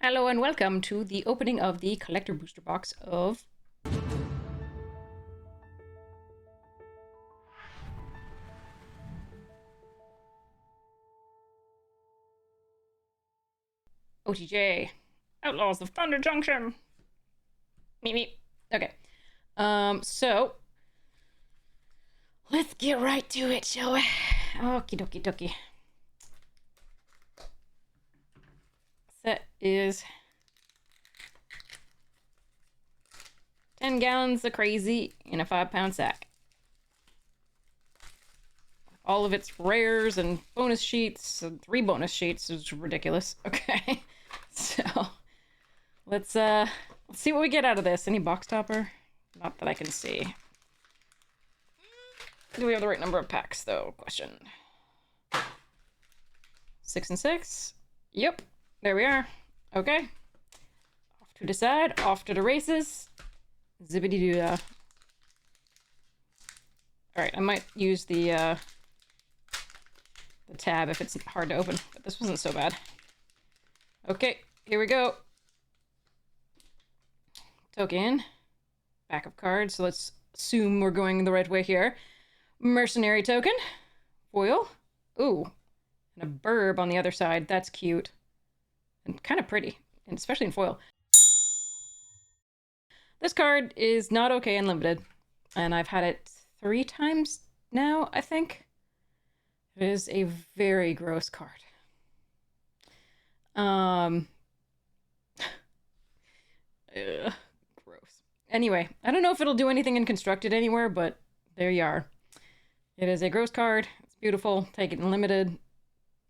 Hello and welcome to the opening of the collector booster box of OTJ, Outlaws of Thunder Junction. Me. Okay. So let's get right to it, shall we? Okie dokie. Set is 10 gallons of crazy in a 5-pound sack. All of its rares and bonus sheets, and 3 bonus sheets is ridiculous. Okay, so let's see what we get out of this. Any box topper? Not that I can see. Do we have the right number of packs though? Question. 6 and 6. Yep. There we are. Okay. Off to decide. Off to the races. Zippity-doo-dah. Alright, I might use the tab if it's hard to open, but this wasn't so bad. Okay, here we go. Token. Back of cards, so let's assume we're going the right way here. Mercenary token. Foil. Ooh. And a burb on the other side. That's cute. And kind of pretty, and especially in foil. This card is not okay in limited, and I've had it 3 times now, I think. It is a very gross card. Gross. Anyway, I don't know if it'll do anything in Constructed anywhere, but there you are. It is a gross card. It's beautiful. Take it in limited,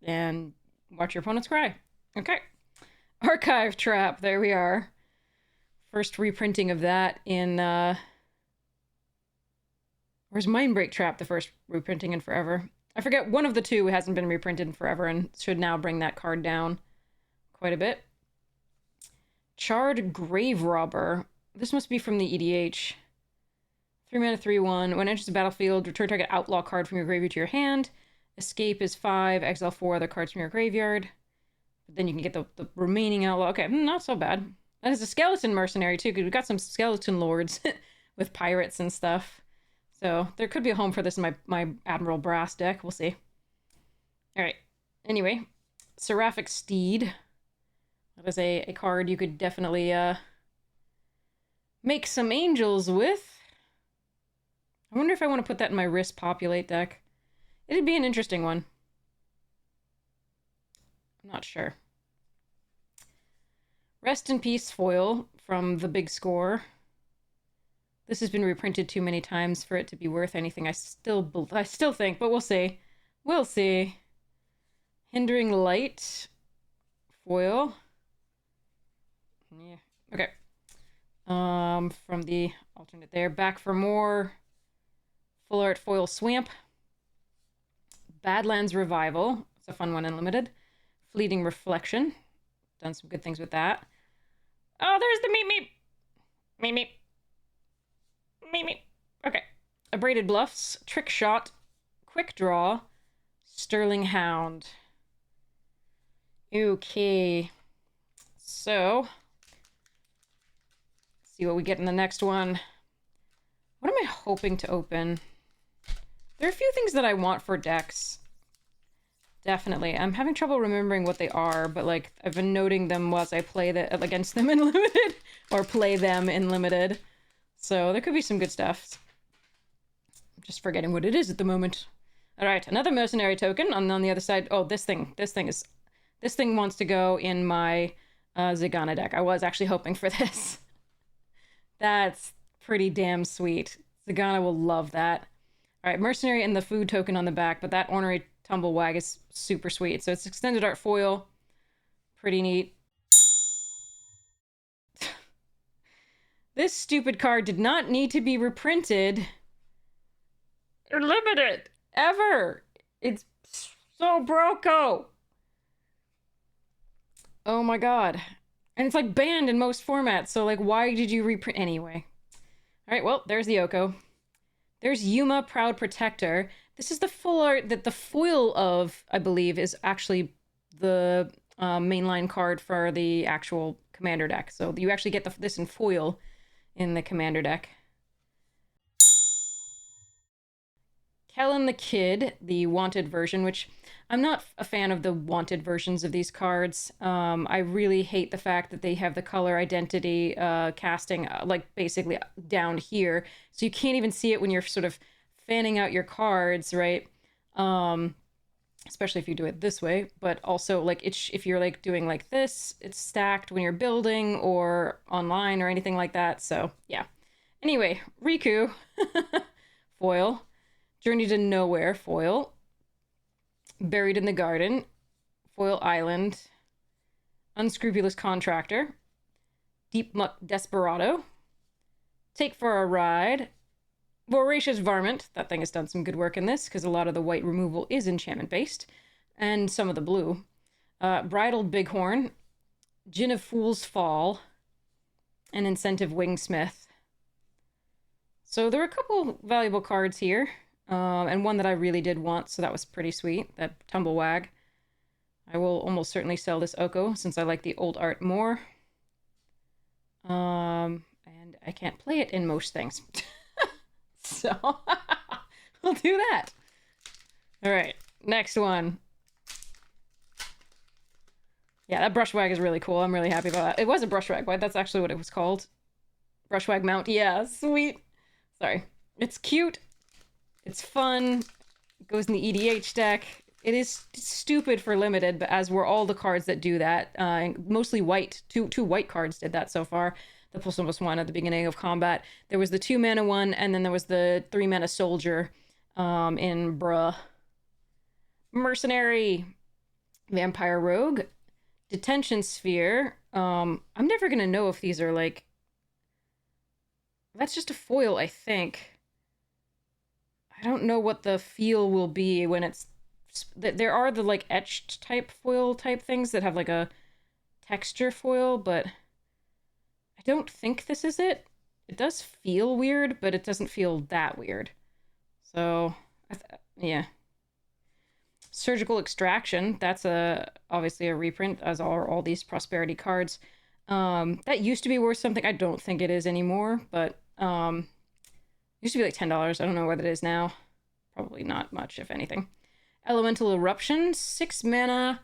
and watch your opponents cry. Okay. Archive Trap, there we are. First reprinting of that in, where's Mindbreak Trap, the first reprinting in forever? I forget, one of the two hasn't been reprinted in forever and should now bring that card down quite a bit. Charred Grave Robber. This must be from the EDH. 3 mana, 3/1. When it enters the battlefield, return target outlaw card from your graveyard to your hand. Escape is 5, exile 4 other cards from your graveyard. But then you can get the remaining outlaw. Okay, not so bad. And it's a skeleton mercenary too, because we've got some skeleton lords with pirates and stuff. So there could be a home for this in my Admiral Brass deck. We'll see. Alright. Anyway, Seraphic Steed. That is a card you could definitely make some angels with. I wonder if I want to put that in my Risk Populate deck. It'd be an interesting one. I'm not sure. Rest in Peace foil from the Big Score. This has been reprinted too many times for it to be worth anything. I still think, but we'll see. We'll see. Hindering Light foil. Yeah. Okay. From the alternate there. Back for more. Full Art foil Swamp. Badlands Revival. It's a fun one in limited. Fleeting Reflection. Done some good things with that. Oh, there's the meep. Okay. Abraded Bluffs, Trick Shot, Quick Draw, Sterling Hound. Okay. So, let's see what we get in the next one. What am I hoping to open? There are a few things that I want for decks. Definitely. I'm having trouble remembering what they are, but like I've been noting them whilst I play against them in limited or play them in limited. So there could be some good stuff. I'm just forgetting what it is at the moment. All right, another mercenary token on the other side. Oh, this thing wants to go in my Zagana deck. I was actually hoping for this. That's pretty damn sweet. Zagana will love that. All right, mercenary and the food token on the back, but that ornery Tumblewag is super sweet. So it's extended art foil. Pretty neat. This stupid card did not need to be reprinted. You're limited. Ever. It's so broco. Oh my god. And it's like banned in most formats. So like, why did you reprint anyway? All right, well, there's the Oko. There's Yuma, Proud Protector. This is the full art that the foil of, I believe, is actually the mainline card for the actual commander deck. So you actually get this in foil in the commander deck. Kellen the Kid, the wanted version, which I'm not a fan of the wanted versions of these cards. I really hate the fact that they have the color identity casting like basically down here. So you can't even see it when you're sort of fanning out your cards, right? Especially if you do it this way, but also like if you're like doing like this, it's stacked when you're building or online or anything like that. So yeah. Anyway, Riku, foil. Journey to Nowhere, foil. Buried in the Garden, foil island. Unscrupulous Contractor. Deep Muck Desperado. Take for a Ride. Voracious Varmint. That thing has done some good work in this, because a lot of the white removal is enchantment-based. And some of the blue. Bridal Bighorn. Gin of Fool's Fall. And Incentive Wingsmith. So there are a couple valuable cards here. And one that I really did want, so that was pretty sweet. That Tumblewag. I will almost certainly sell this Oko, since I like the old art more. And I can't play it in most things. So, we'll do that. Alright, next one. Yeah, that Brushwag is really cool. I'm really happy about that. It was a Brushwag, right? That's actually what it was called. Brushwag mount. Yeah, sweet. Sorry. It's cute. It's fun. It goes in the EDH deck. It is stupid for limited, but as were all the cards that do that. Mostly white. Two white cards did that so far. The plus one at the beginning of combat. There was the 2-mana one, and then there was the 3-mana soldier in Bruh. Mercenary. Vampire Rogue. Detention Sphere. I'm never gonna know if these are like... That's just a foil, I think. I don't know what the feel will be when it's... There are the, like, etched type foil type things that have, like, a texture foil, but I don't think this is it. It does feel weird, but it doesn't feel that weird. So, yeah. Surgical Extraction. That's obviously a reprint, as are all these Prosperity cards. That used to be worth something. I don't think it is anymore, but... used to be like $10. I don't know what it is now. Probably not much, if anything. Elemental Eruption. 6 mana.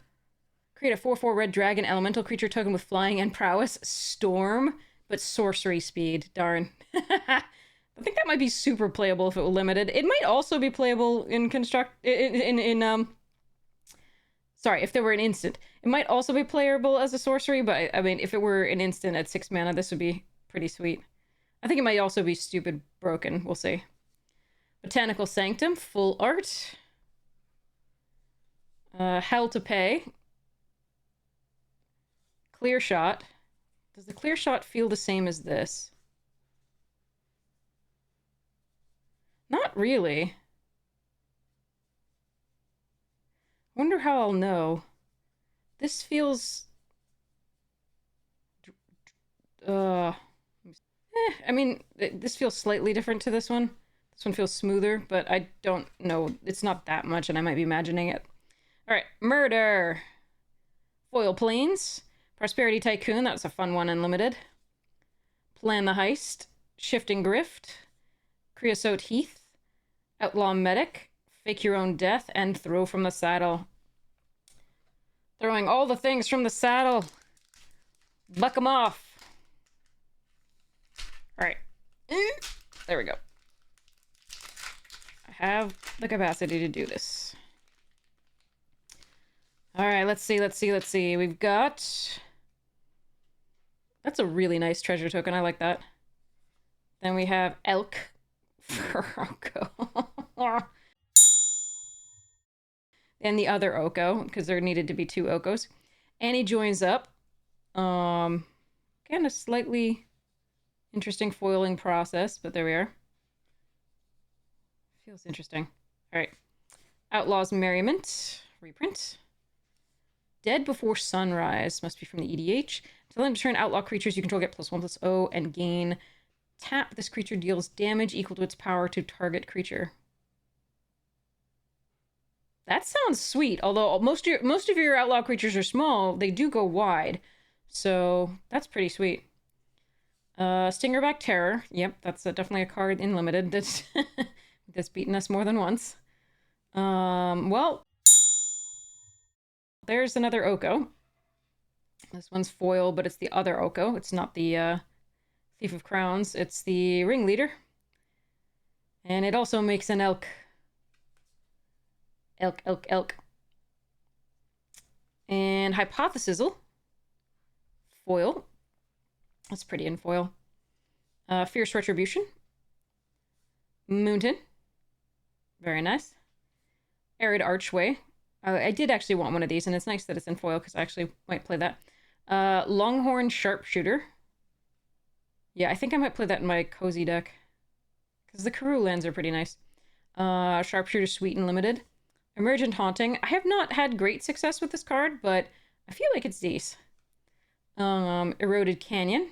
Create a 4/4 red dragon elemental creature token with flying and prowess. Storm. But sorcery speed. Darn. I think that might be super playable if it were limited. It might also be playable in sorry, if there were an instant. It might also be playable as a sorcery, but I mean, if it were an instant at 6 mana, this would be pretty sweet. I think it might also be stupid broken. We'll see. Botanical Sanctum, full art. Hell to Pay. Clear Shot. Does the Clear Shot feel the same as this? Not really. Wonder how I'll know. This feels... I mean, this feels slightly different to this one. This one feels smoother, but I don't know. It's not that much, and I might be imagining it. Alright, Murder! Foil Plains. Prosperity Tycoon, that was a fun one, unlimited. Plan the Heist. Shifting Grift. Creosote Heath. Outlaw Medic. Fake Your Own Death, and Throw from the Saddle. Throwing all the things from the saddle. Buck 'em off. Alright. There we go. I have the capacity to do this. Alright, let's see. We've got... That's a really nice treasure token. I like that. Then we have Elk for Oko. And the other Oko, because there needed to be 2 Okos. Annie joins up. Again, a slightly interesting foiling process, but there we are. Feels interesting. Alright. Outlaws Merriment. Reprint. Dead Before Sunrise. Must be from the EDH. Until end of turn, outlaw creatures you control get +1/+0 and gain tap. This creature deals damage equal to its power to target creature. That sounds sweet. Although most of your outlaw creatures are small, they do go wide. So that's pretty sweet. Stingerback Terror. Yep, that's definitely a card in limited that's beaten us more than once. Well, there's another Oko. This one's foil, but it's the other Oko. It's not the Thief of Crowns. It's the Ringleader. And it also makes an elk. Elk. And Hypothesizzle. Foil. That's pretty in foil. Fierce Retribution. Moonton. Very nice. Arid Archway. I did actually want one of these, and it's nice that it's in foil, because I actually might play that. Longhorn Sharpshooter. Yeah, I think I might play that in my cozy deck, because the Karoo lands are pretty nice. Sharpshooter Sweet and Limited. Emergent Haunting. I have not had great success with this card, but I feel like it's decent. Eroded Canyon.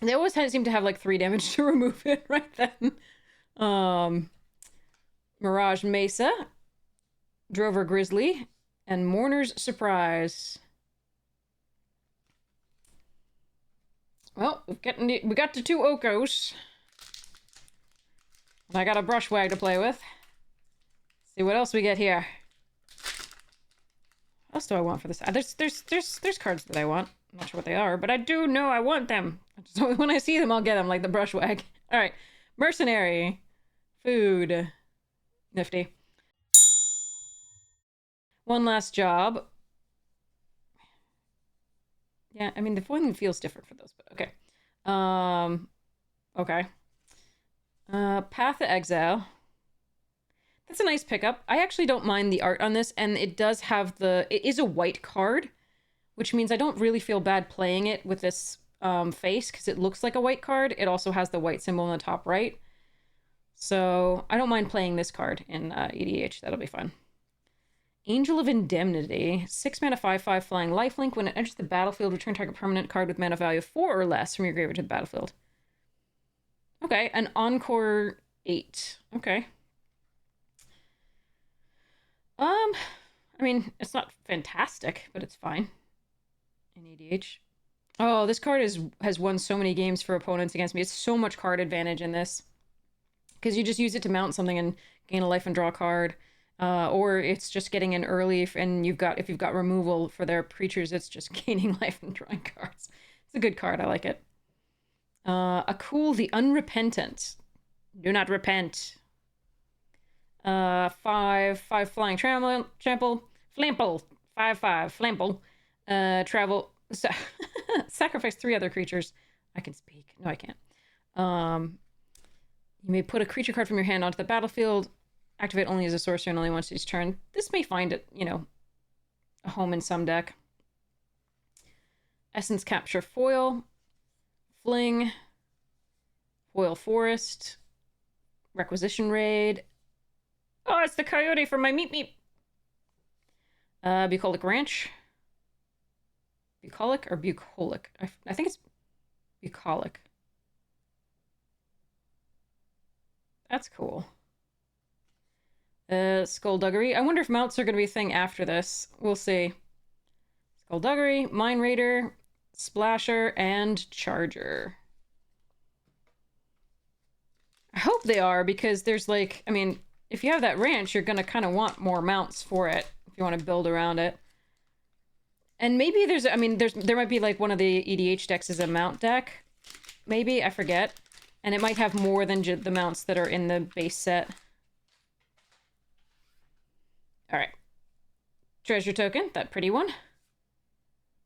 They always seem to have like 3 damage to remove it right then. Mirage Mesa. Drover Grizzly. And Mourner's Surprise. Well, we got the 2 Okos. And I got a Brushwag to play with. Let's see what else we get here. What else do I want for this? There's cards that I want. I'm not sure what they are, but I do know I want them. So when I see them, I'll get them, like the Brushwag. All right. Mercenary. Food. Nifty. One last job. Yeah, I mean, the foiling feels different for those, but okay. Okay. Path of Exile. That's a nice pickup. I actually don't mind the art on this, and it does have it is a white card, which means I don't really feel bad playing it with this face, because it looks like a white card. It also has the white symbol in the top right. So I don't mind playing this card in EDH. That'll be fun. Angel of Indemnity. 6 mana 5/5 flying lifelink. When it enters the battlefield, return target permanent card with mana value of 4 or less from your graveyard to the battlefield. Okay, an Encore 8. Okay. I mean, it's not fantastic, but it's fine. In EDH. Oh, this card has won so many games for opponents against me. It's so much card advantage in this. Because you just use it to mount something and gain a life and draw a card. Or it's just getting in early, and if you've got removal for their creatures, it's just gaining life and drawing cards. It's a good card. I like it. Akul the Unrepentant. Do not repent. 5 flying trample. Flample. 5/5 Flample. Travel. Sacrifice 3 other creatures. I can speak. No, I can't. You may put a creature card from your hand onto the battlefield. Activate only as a sorcerer and only once each turn. This may find it, a home in some deck. Essence Capture Foil. Fling. Foil Forest. Requisition Raid. Oh, it's the coyote from my Meep Meep. Bucolic Ranch. Bucolic or bucolic? I think it's bucolic. That's cool. Skullduggery. I wonder if mounts are going to be a thing after this. We'll see. Skullduggery, Mine Raider, Splasher, and Charger. I hope they are, because there's like, I mean, if you have that ranch, you're going to kind of want more mounts for it if you want to build around it. And maybe there might be like one of the EDH decks is a mount deck. Maybe, I forget. And it might have more than the mounts that are in the base set. Alright. Treasure token, that pretty one.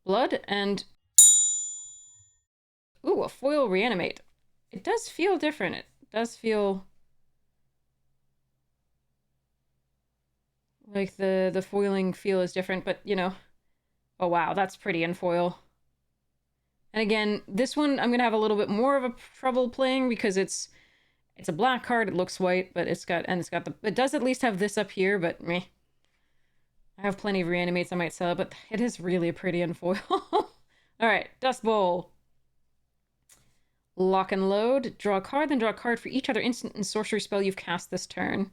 Blood, and... Ooh, a foil reanimate. It does feel different. It does feel... like the foiling feel is different, but, Oh, wow, that's pretty in foil. And again, this one I'm going to have a little bit more of a trouble playing, because it's a black card, it looks white, but it does at least have this up here, but meh. I have plenty of reanimates I might sell, but it is really pretty in foil. Alright, Dust Bowl. Lock and load. Draw a card, then draw a card for each other instant and sorcery spell you've cast this turn.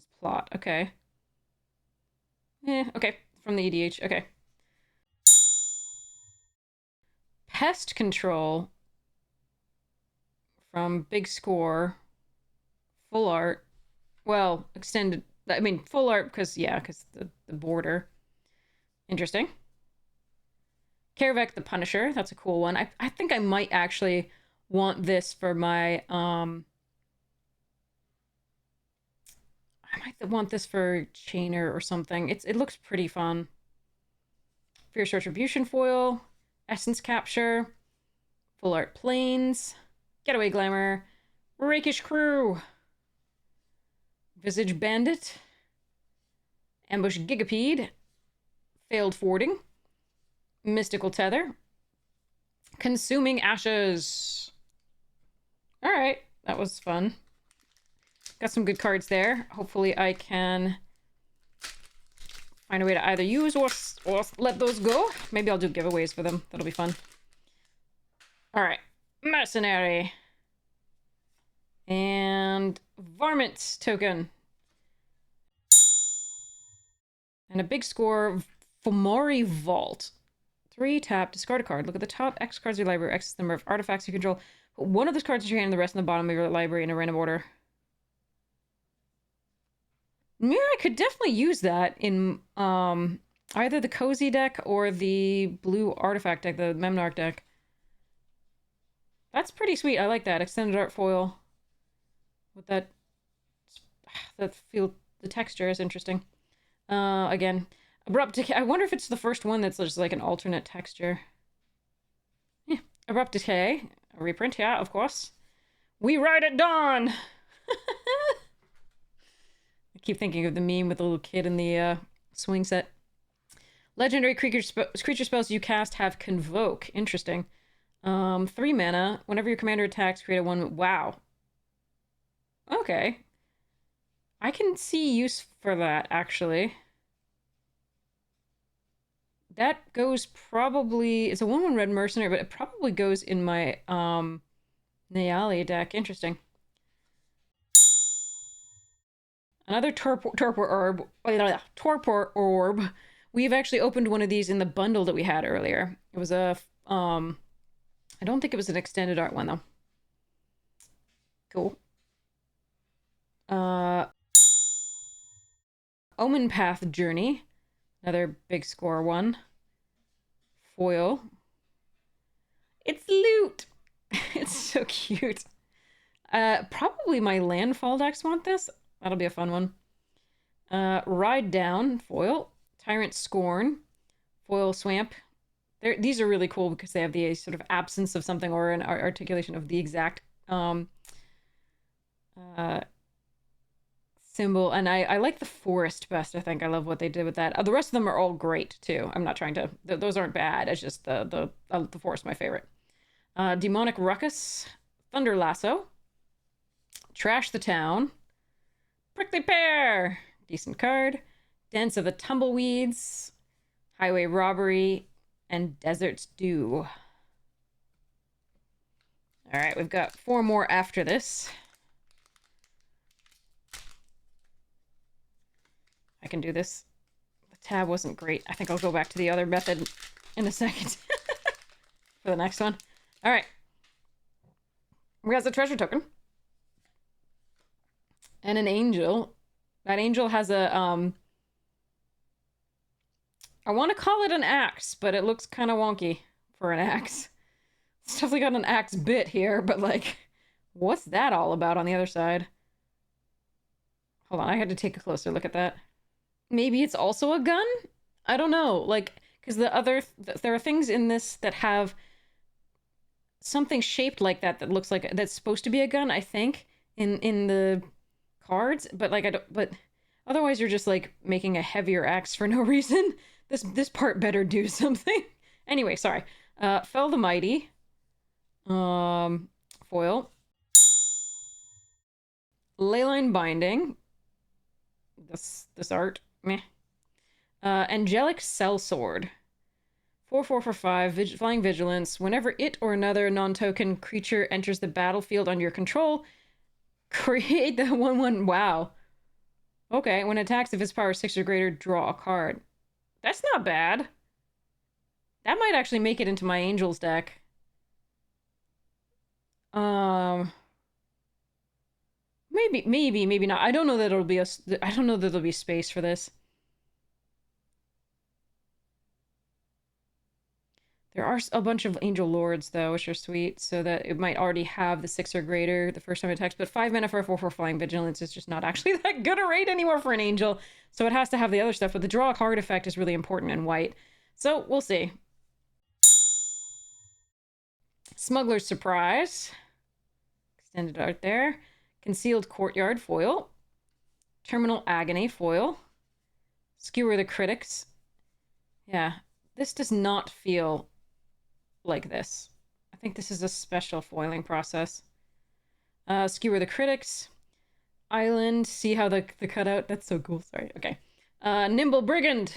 It's plot. Okay. Okay. From the EDH. Okay. Pest control from Big Score. Full art. Well, extended. I mean, full art because, yeah, because the border. Interesting. Karavek the Punisher. That's a cool one. I think I might actually want this for my, I might want this for Chainer or something. It looks pretty fun. Fierce Retribution foil. Essence Capture. Full art Planes. Getaway Glamour. Rakish Crew. Visage Bandit. Ambush Gigapede. Failed Fording. Mystical Tether. Consuming Ashes. Alright, that was fun. Got some good cards there. Hopefully I can find a way to either use or let those go. Maybe I'll do giveaways for them. That'll be fun. Alright. Mercenary. And Varmint token. And a Big Score Fomori Vault. 3 tap, discard a card. Look at the top X cards of your library, X is the number of artifacts you control. Put one of those cards in your hand and the rest in the bottom of your library in a random order. Yeah, I could definitely use that in either the Cozy deck or the blue artifact deck, the Memnarch deck. That's pretty sweet. I like that. Extended art foil. With that feel, the texture is interesting. Again, Abrupt Decay. I wonder if it's the first one that's just like an alternate texture. Yeah, Abrupt Decay. A reprint, yeah, of course. We ride at dawn! I keep thinking of the meme with the little kid in the swing set. Legendary creature spells you cast have Convoke. Interesting. 3 mana. Whenever your commander attacks, create a 1... Wow. Okay. I can see use for that, actually. That goes probably... It's a 1/1 red mercenary, but it probably goes in my Nayali deck. Interesting. Another Torpor Orb. We've actually opened one of these in the bundle that we had earlier. It was a... I don't think it was an extended art one, though. Cool. Omen Path Journey. Another Big Score one. Foil. It's loot! It's so cute. Probably my landfall decks want this. That'll be a fun one. Ride Down. Foil. Tyrant Scorn. Foil Swamp. These are really cool because they have the sort of absence of something or an articulation of the exact symbol. And I like the forest best, I think. I love what they did with that. The rest of them are all great, too. I'm not trying to... Those aren't bad. It's just the forest my favorite. Demonic Ruckus. Thunder Lasso. Trash the Town. Prickly Pear. Decent card. Dance of the Tumbleweeds. Highway Robbery. And Desert Dew. Alright, we've got 4 more after this. I can do this. The tab wasn't great. I think I'll go back to the other method in a second. For the next one. Alright. We got the treasure token. And an angel. That angel has a, I want to call it an axe, but it looks kind of wonky for an axe. It's definitely got an axe bit here, but like, what's that all about on the other side? Hold on, I had to take a closer look at that. Maybe it's also a gun? I don't know, like, because there are things in this that have something shaped like that that looks like, that's supposed to be a gun, I think, in the cards, but like, but otherwise you're just like making a heavier axe for no reason. This part better do something. Anyway, sorry. Fell the Mighty. Foil. Leyline Binding. This art. Meh. Angelic Sellsword. 4/4 for 5. Flying Vigilance. Whenever it or another non-token creature enters the battlefield under your control, create the 1/1. Wow. Okay, when it attacks, if its power is 6 or greater, draw a card. That's not bad. That might actually make it into my Angels deck. Maybe not. I don't know that it'll be I don't know that there'll be space for this. There are a bunch of Angel Lords, though, which are sweet, so that it might already have the 6 or greater the first time it attacks, but 5 mana for a 4/4 Flying Vigilance is just not actually that good a rate anymore for an Angel, so it has to have the other stuff, but the draw a card effect is really important in white. So, we'll see. Smuggler's Surprise. Extended art there. Concealed Courtyard foil. Terminal Agony foil. Skewer the Critics. Yeah, this does not feel like this. I think this is a special foiling process. Skewer the Critics. Island. See how the cutout? That's so cool. Sorry. Okay. Nimble Brigand.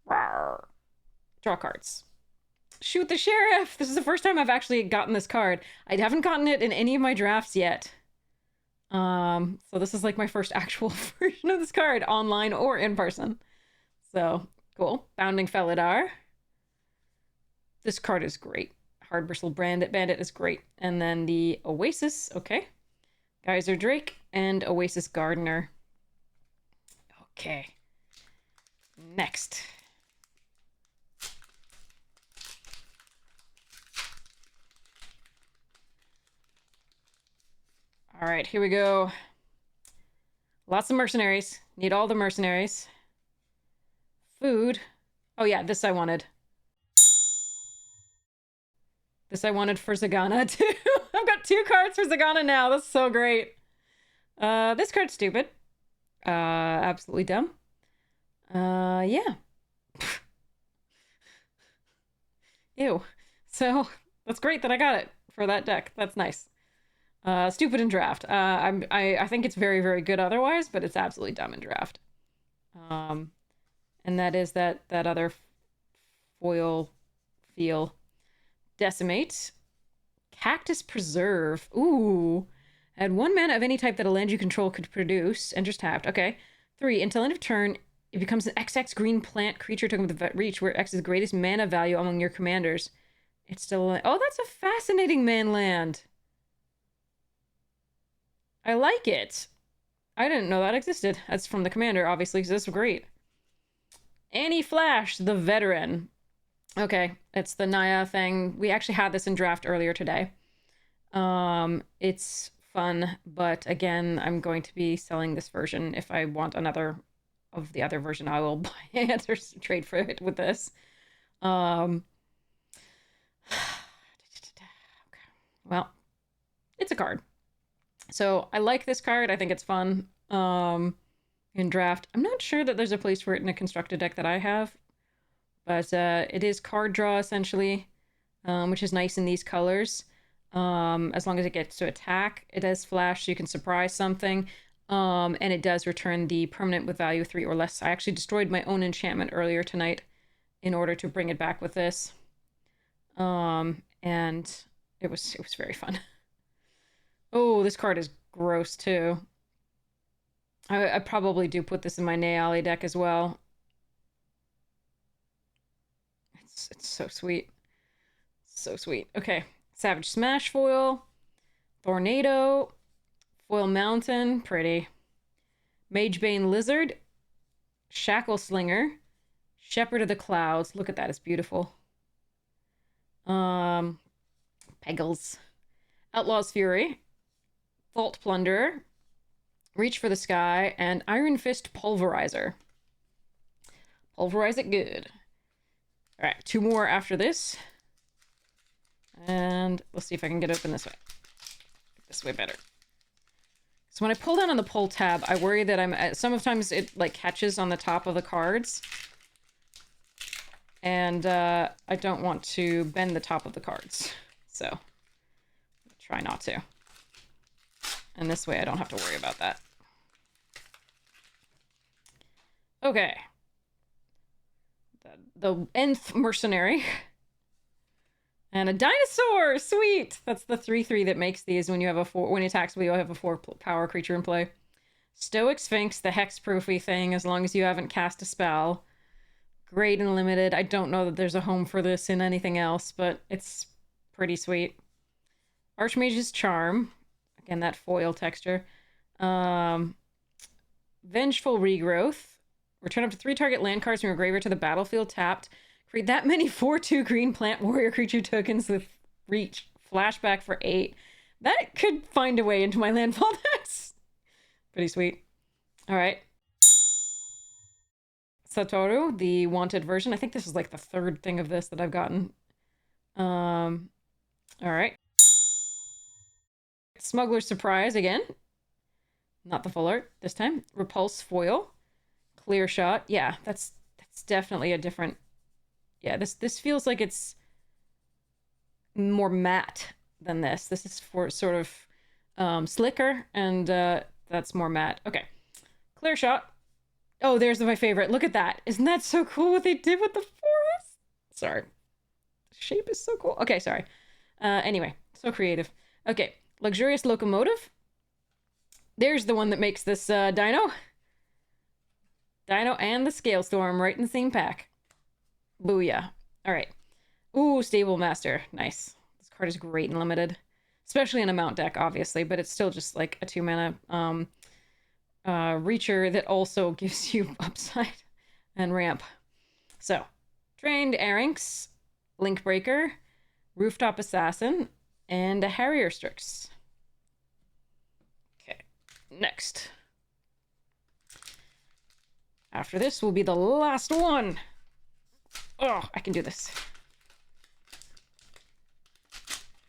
Rawr. Draw cards. Shoot the Sheriff! This is the first time I've actually gotten this card. I haven't gotten it in any of my drafts yet. So this is like my first actual version of this card, online or in person. So, cool. Bounding Felidar. This card is great. Hard Bristle Bandit is great. And then the Oasis, okay. Geyser Drake and Oasis Gardener. Okay. Next. All right, here we go. Lots of mercenaries. Need all the mercenaries. Food. Oh yeah, this I wanted. This I wanted for Zagana too. I've got 2 cards for Zagana now. That's so great. This card's stupid. Absolutely dumb. Yeah. Ew. So that's great that I got it for that deck. That's nice. Stupid in draft. I think it's very, very good otherwise, but it's absolutely dumb in draft. And that is that other foil feel. Decimate. Cactus Preserve. Ooh. Add 1 mana of any type that a land you control could produce. Enters tapped. Okay. 3. Until end of turn, it becomes an XX green plant creature token with the reach, where X is the greatest mana value among your commanders. It's still... Oh, that's a fascinating man land. I like it. I didn't know that existed. That's from the commander, obviously, because this is great. Annie Flash, the veteran. Okay, it's the Naya thing. We actually had this in draft earlier today. It's fun, but again, I'm going to be selling this version. If I want another of the other version, I will buy it or trade for it with this. Okay. Well, it's a card. So I like this card. I think it's fun. In draft. I'm not sure that there's a place for it in a constructed deck that I have, but it is card draw essentially, which is nice in these colors. As long as it gets to attack, it has flash, so you can surprise something. And it does return the permanent with value 3 or less. I actually destroyed my own enchantment earlier tonight in order to bring it back with this. And it was very fun. Oh, this card is gross too. I probably do put this in my Nayali deck as well. It's so sweet. So sweet. Okay. Savage Smash foil. Tornado. Foil Mountain. Pretty. Magebane Lizard. Shackle Slinger. Shepherd of the Clouds. Look at that. It's beautiful. Peggles. Outlaws Fury. Vault Plunderer. Reach for the Sky, and Iron Fist Pulverizer. Pulverize it good. All right, 2 more after this. And let's see if I can get open this way. This way better. So when I pull down on the pull tab, I worry that sometimes it like catches on the top of the cards. And I don't want to bend the top of the cards. So try not to. And this way I don't have to worry about that. Okay. The nth mercenary. And a dinosaur! Sweet! That's the 3/3 that makes these when you have a 4... When he attacks, we have a 4 power creature in play. Stoic Sphinx, the hexproofy thing, as long as you haven't cast a spell. Great and limited. I don't know that there's a home for this in anything else, but it's pretty sweet. Archmage's Charm. Again, that foil texture. Vengeful Regrowth. Return up to 3 target land cards from your graveyard to the battlefield tapped. Create that many 4/2 green plant warrior creature tokens with reach. Flashback for 8. That could find a way into my landfall decks. Pretty sweet. All right. Satoru, the wanted version. I think this is like the 3rd thing of this that I've gotten. All right. Smuggler's Surprise again. Not the full art this time. Repulse foil. Clear Shot. Yeah, that's definitely a different. Yeah, this feels like it's more matte than this. This is for sort of slicker, and that's more matte. Okay. Clear Shot. Oh, there's my favorite. Look at that. Isn't that so cool what they did with the forest? Sorry. The shape is so cool. Okay, sorry. Anyway, so creative. Okay. Luxurious Locomotive. There's the one that makes this dino. Dino and the Scale Storm right in the same pack. Booyah. All right. Ooh, Stable Master. Nice. This card is great and limited. Especially in a mount deck, obviously, but it's still just like a 2-mana reacher that also gives you upside and ramp. So, Trained Arynx, Link Breaker, Rooftop Assassin, and a Harrier Strix. Okay, next. After this will be the last one. Oh, I can do this.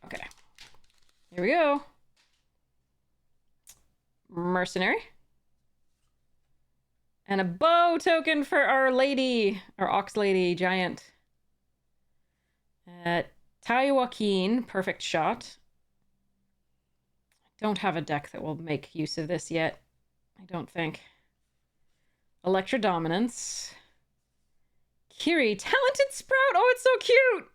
Okay. Here we go. Mercenary. And a bow token for our lady, our Ox Lady Giant. Joaquin, Perfect Shot. I don't have a deck that will make use of this yet. I don't think. Electro Dominance. Kiri, Talented Sprout. Oh, it's so cute.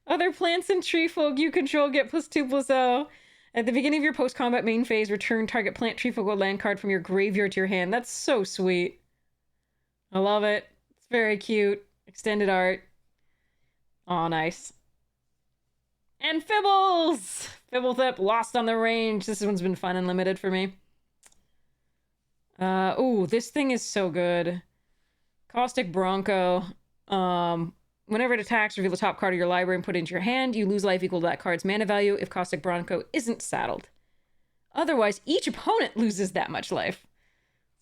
Other plants and tree folk you control get +2/+0. At the beginning of your post-combat main phase, return target plant, tree folk, or land card from your graveyard to your hand. That's so sweet. I love it. It's very cute. Extended art. Oh, nice. And Fibbles! Fibblethip, Lost on the Range. This one's been fun and limited for me. Ooh, this thing is so good. Caustic Bronco. Whenever it attacks, reveal the top card of your library and put it into your hand. You lose life equal to that card's mana value if Caustic Bronco isn't saddled. Otherwise, each opponent loses that much life.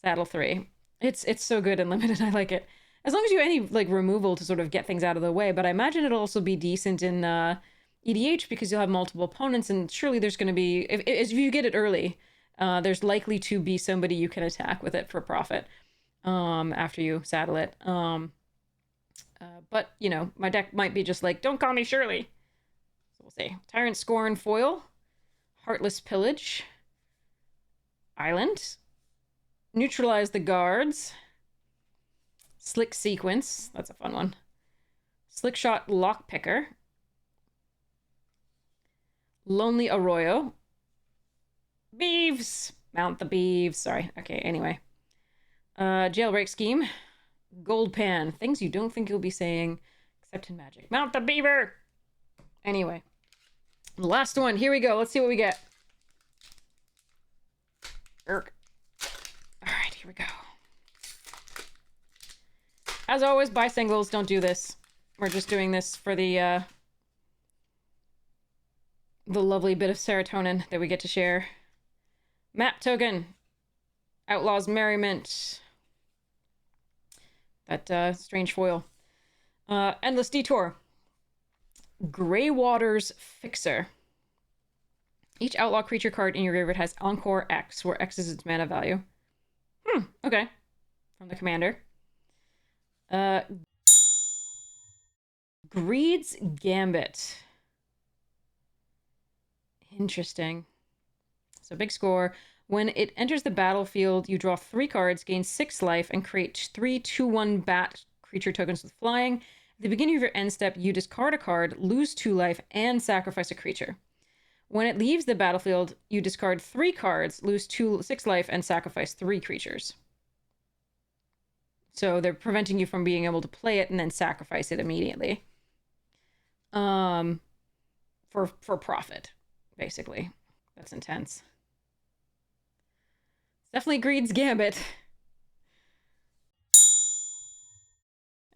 Saddle 3. It's so good and limited. I like it. As long as you have any like removal to sort of get things out of the way, but I imagine it'll also be decent in EDH because you'll have multiple opponents, and surely there's going to be, if you get it early, there's likely to be somebody you can attack with it for profit after you saddle it. But, you know, my deck might be just like, don't call me Shirley. So we'll see. Tyrant Scorn Foil. Heartless Pillage. Island. Neutralize the Guards. Slick Sequence. That's a fun one. Slick Shot Lockpicker. Lonely Arroyo. Beeves! Mount the Beeves. Sorry. Okay, anyway. Jailbreak Scheme. Gold Pan. Things you don't think you'll be saying, except in Magic. Mount the Beaver! Anyway. The last one. Here we go. Let's see what we get. Alright, here we go. As always, buy singles. Don't do this. We're just doing this for the lovely bit of serotonin that we get to share. Map token. Outlaws Merriment. That strange foil. Endless Detour. Grey Waters Fixer. Each outlaw creature card in your graveyard has Encore X, where X is its mana value. Okay. From the commander. Greed's Gambit. Interesting. So big score. When it enters the battlefield, you draw 3 cards, gain 6 life, and create 3 2/1 bat creature tokens with flying. At the beginning of your end step, you discard a card, lose 2 life, and sacrifice a creature. When it leaves the battlefield, you discard 3 cards, lose 6 life, and sacrifice 3 creatures. So they're preventing you from being able to play it and then sacrifice it immediately. For profit, basically. That's intense. It's definitely Greed's Gambit.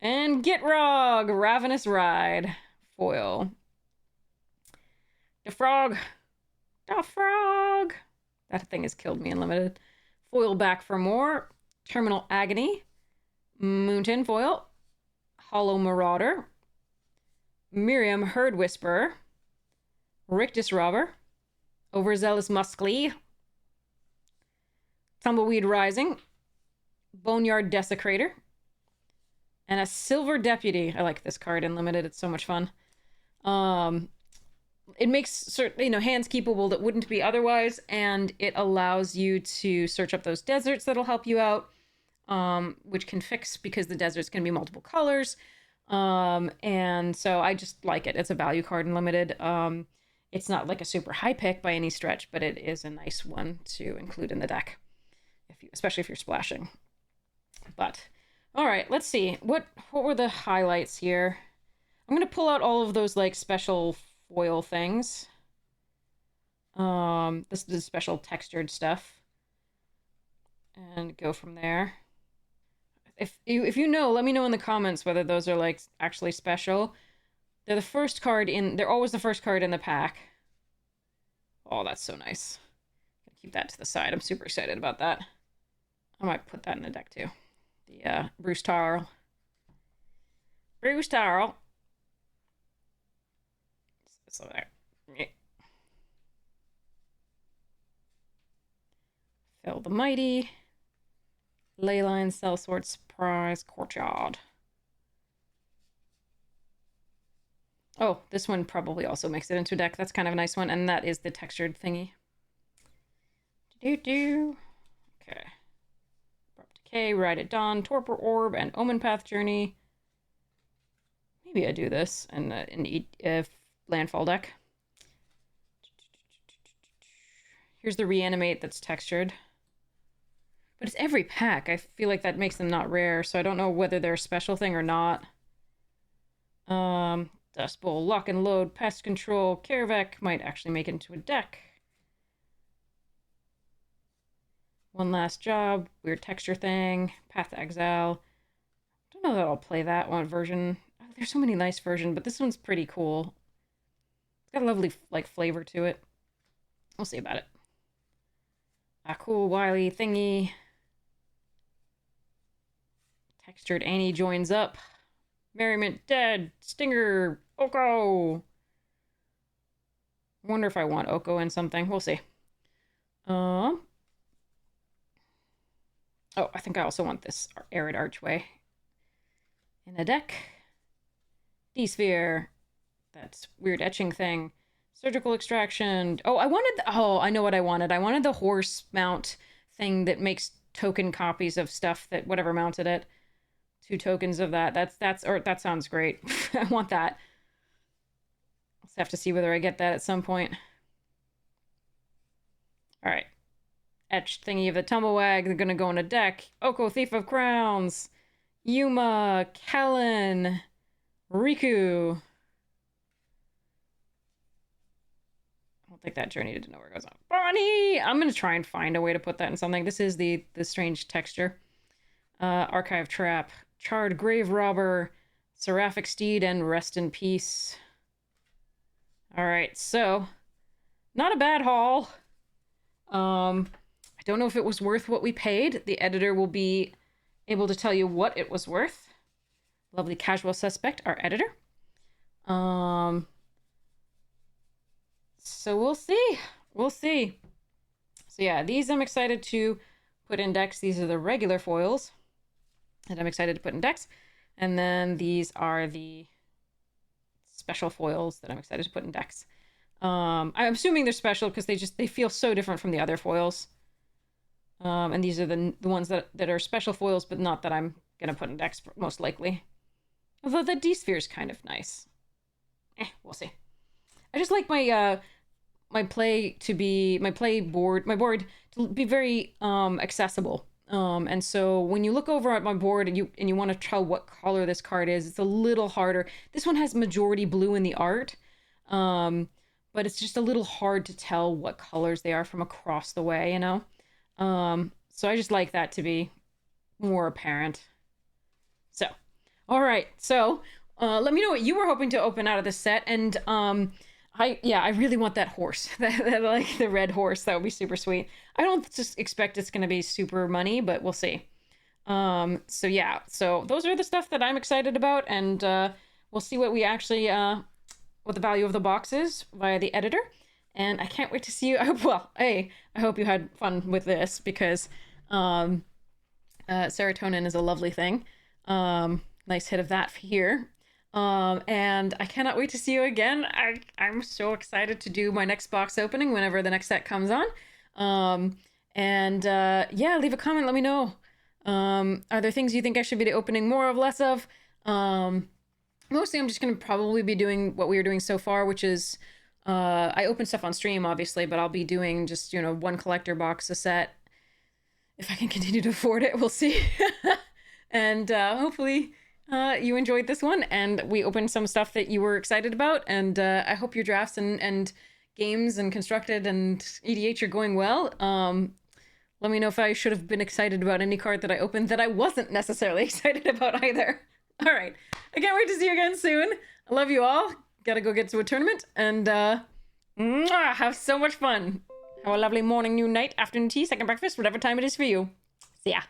And Gitrog, Ravenous Ride, foil. Defrog. That thing has killed me in limited. Foil back for more. Terminal Agony. Moonton foil. Hollow Marauder. Miriam Herd Whisperer. Rictus Robber. Overzealous Muscly. Tumbleweed Rising. Boneyard Desecrator. And a Silver Deputy. I like this card in limited. It's so much fun. It makes certain, hands keepable that wouldn't be otherwise, and it allows you to search up those deserts that'll help you out, which can fix because the desert's going to be multiple colors. And so I just like it. It's a value card in limited. It's not like a super high pick by any stretch, but it is a nice one to include in the deck, especially if you're splashing. But all right, let's see. What were the highlights here? I'm going to pull out all of those like special foil things. This is special textured stuff. And go from there. If you know, let me know in the comments whether those are like actually special. They're the first card in, they're always the first card in the pack. Oh, that's so nice. Keep that to the side. I'm super excited about that. I might put that in the deck too. The Bruce Tarl. So there. Fell the Mighty. Leyline, Sellsword, Surprise, Courtyard. Oh, this one probably also makes it into a deck. That's kind of a nice one, and that is the textured thingy. Okay. Abrupt Decay, Ride at Dawn, Torpor Orb, and Omen Path Journey. Maybe I do this in a landfall deck. Here's the Reanimate that's textured. But it's every pack. I feel like that makes them not rare, so I don't know whether they're a special thing or not. Dust Bowl, Lock and Load, Pest Control, Karavek might actually make it into a deck. One Last Job, weird texture thing, Path to Exile. I don't know that I'll play that one version. Oh, there's so many nice versions, but this one's pretty cool. It's got a lovely like flavor to it. We'll see about it. A cool wily thingy. Textured Annie joins up. Merriment dead. Stinger. Oko. Wonder if I want Oko in something. We'll see. Oh, I think I also want this Arid Archway in the deck. D-Sphere. That's weird etching thing. Surgical Extraction. Oh, I know what I wanted. I wanted the horse mount thing that makes token copies of stuff that whatever mounted it. 2 tokens of that. That sounds great. I want that. I'll have to see whether I get that at some point. All right. Etched thingy of the Tumblewag. They're gonna go in a deck. Oko, Thief of Crowns. Yuma, Kellen, Riku. I'll take that journey to know where it goes on. Bonnie! I'm gonna try and find a way to put that in something. This is the strange texture. Archive Trap, Charred Grave Robber, Seraphic Steed, and Rest in Peace. Alright, so not a bad haul. I don't know if it was worth what we paid. The editor will be able to tell you what it was worth. Lovely Casual Suspect, our editor. So we'll see. We'll see. So yeah, these I'm excited to put in decks. These are the regular foils that I'm excited to put in decks. And then these are the special foils that I'm excited to put in decks. I'm assuming they're special because they feel so different from the other foils. And these are the ones that are special foils, but not that I'm going to put in decks, most likely. Although the D-Sphere is kind of nice. We'll see. I just like my play board to be very accessible. And so when you look over at my board and you want to tell what color this card is, it's a little harder. This one has majority blue in the art, but it's just a little hard to tell what colors they are from across the way, you know? So I just like that to be more apparent. So, all right. So let me know what you were hoping to open out of this set. And I really want that horse, that like the red horse. That would be super sweet. I don't just expect it's going to be super money, but we'll see. So yeah, so those are the stuff that I'm excited about, and we'll see what we actually, what the value of the box is via the editor. And I can't wait to see you. I hope you had fun with this, because serotonin is a lovely thing. Nice hit of that here. And I cannot wait to see you again. I'm so excited to do my next box opening whenever the next set comes on. Yeah, leave a comment, let me know. Are there things you think I should be opening more of, less of? Mostly I'm just going to probably be doing what we were doing so far, which is, I open stuff on stream, obviously, but I'll be doing just, you know, one collector box a set. If I can continue to afford it, we'll see. And hopefully you enjoyed this one, and we opened some stuff that you were excited about, and I hope your drafts and games and Constructed and EDH are going well. Let me know if I should have been excited about any card that I opened that I wasn't necessarily excited about either. All right. I can't wait to see you again soon. I love you all. Gotta go get to a tournament, and have so much fun. Have a lovely morning, noon, night, afternoon tea, second breakfast, whatever time it is for you. See ya.